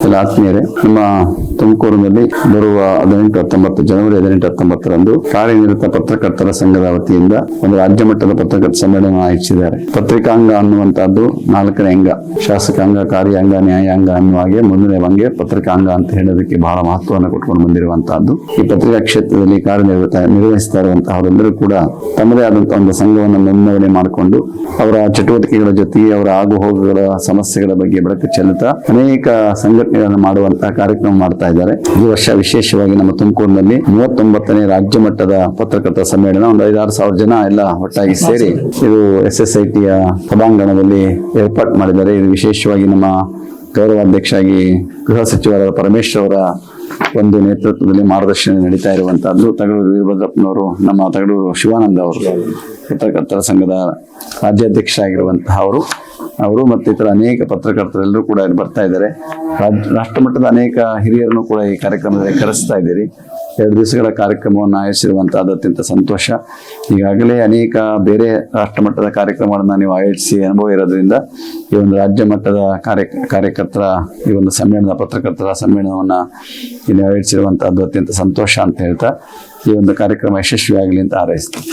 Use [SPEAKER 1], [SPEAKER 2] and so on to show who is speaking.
[SPEAKER 1] ಎಲ್ಲ ಆತ್ಮೀಯರೇ, ನಮ್ಮ ತುಮಕೂರಿನಲ್ಲಿ ಬರುವ 18-19 ಜನವರಿ 18-19ರಂದು ಕಾರ್ಯನಿರತ ಪತ್ರಕರ್ತರ ಸಂಘದ ವತಿಯಿಂದ ಒಂದು ರಾಜ್ಯ ಮಟ್ಟದ ಪತ್ರಕರ್ತರ ಸಮ್ಮೇಳನ ಆಯೋಜಿಸಿದ್ದಾರೆ. ಪತ್ರಿಕಾಂಗ ಅನ್ನುವಂತಹದ್ದು 4ನೇ ಅಂಗ, ಶಾಸಕಾಂಗ, ಕಾರ್ಯಾಂಗ, ನ್ಯಾಯಾಂಗ ಅನ್ನುವ ಹಾಗೆ 1ನೇ ಅಂಗ ಪತ್ರಿಕಾಂಗ ಅಂತ ಹೇಳೋದಕ್ಕೆ ಬಹಳ ಮಹತ್ವವನ್ನು ಕೊಟ್ಕೊಂಡು ಬಂದಿರುವಂತಹದ್ದು. ಈ ಪತ್ರಿಕಾ ಕ್ಷೇತ್ರದಲ್ಲಿ ನಿರ್ವಹಿಸ್ತಾ ಇರುವಂತಹವರೆಲ್ಲರೂ ಕೂಡ ತಮ್ಮದೇ ಆದಂತಹ ಒಂದು ಸಂಘವನ್ನು ನೋಂದಣಿ ಮಾಡಿಕೊಂಡು ಅವರ ಚಟುವಟಿಕೆಗಳ ಜೊತೆಗೆ ಅವರ ಆಗುಹೋಗುಗಳ ಸಮಸ್ಯೆಗಳ ಬಗ್ಗೆ ಬೆಳಕು ಚೆಲ್ಲುತ್ತಾ ಅನೇಕ ಸಂಘಟನೆಗಳನ್ನು ಮಾಡುವಂತಹ ಕಾರ್ಯಕ್ರಮ ಮಾಡ್ತಾ ಇದ್ದಾರೆ. ಈ ವರ್ಷ ವಿಶೇಷವಾಗಿ ನಮ್ಮ ತುಮಕೂರಿನಲ್ಲಿ 39ನೇ ರಾಜ್ಯ ಮಟ್ಟದ ಪತ್ರಕರ್ತರ ಸಮ್ಮೇಳನ ಒಂದು 5,000-6,000 ಜನ ಎಲ್ಲ ಒಟ್ಟಾಗಿ ಸೇರಿ ಇದು SSITಯ ಸಭಾಂಗಣದಲ್ಲಿ ಏರ್ಪಾಟ್ ಮಾಡಿದ್ದಾರೆ. ಇದು ವಿಶೇಷವಾಗಿ ನಮ್ಮ ಗೌರವಾಧ್ಯಕ್ಷರಾಗಿ ಗೃಹ ಸಚಿವರಾದ ಪರಮೇಶ್ವರ್ ಅವರ ಒಂದು ನೇತೃತ್ವದಲ್ಲಿ ಮಾರ್ಗದರ್ಶನ ನಡೀತಾ ಇರುವಂತಹದ್ದು. ತಗಡೂರು ವೀರಭದ್ರಪ್ಪನವರು, ನಮ್ಮ ತಗಡೂರು ಶಿವಾನಂದ ಅವರು ಪತ್ರಕರ್ತರ ಸಂಘದ ರಾಜ್ಯಾಧ್ಯಕ್ಷರಾಗಿರುವಂತಹ ಅವರು ಮತ್ತು ಇತರ ಅನೇಕ ಪತ್ರಕರ್ತರೆಲ್ಲರೂ ಕೂಡ ಇಲ್ಲಿ ಬರ್ತಾ ಇದ್ದಾರೆ. ರಾಷ್ಟ್ರಮಟ್ಟದ ಅನೇಕ ಹಿರಿಯರನ್ನು ಕೂಡ ಈ ಕಾರ್ಯಕ್ರಮದಲ್ಲಿ ಕರೆಸ್ತಾ ಇದ್ದೀರಿ. 2 ದಿವಸಗಳ ಕಾರ್ಯಕ್ರಮವನ್ನು ಆಯೋಜಿಸಿರುವಂತಹದ್ದು ಅತ್ಯಂತ ಸಂತೋಷ. ಈಗಾಗಲೇ ಅನೇಕ ಬೇರೆ ರಾಷ್ಟ್ರಮಟ್ಟದ ಕಾರ್ಯಕ್ರಮಗಳನ್ನು ನೀವು ಆಯೋಜಿಸಿ ಅನುಭವ ಇರೋದ್ರಿಂದ ಈ ಒಂದು ರಾಜ್ಯ ಮಟ್ಟದ ಕಾರ್ಯಕರ್ತರ ಈ ಒಂದು ಪತ್ರಕರ್ತರ ಸಮ್ಮೇಳನವನ್ನು ಇಲ್ಲಿ ಆಯೋಜಿಸಿರುವಂತಹದ್ದು ಅತ್ಯಂತ ಸಂತೋಷ ಅಂತ ಹೇಳ್ತಾ ಈ ಒಂದು ಕಾರ್ಯಕ್ರಮ ಯಶಸ್ವಿಯಾಗಲಿ ಅಂತ ಹಾರೈಸ್ತೀನಿ.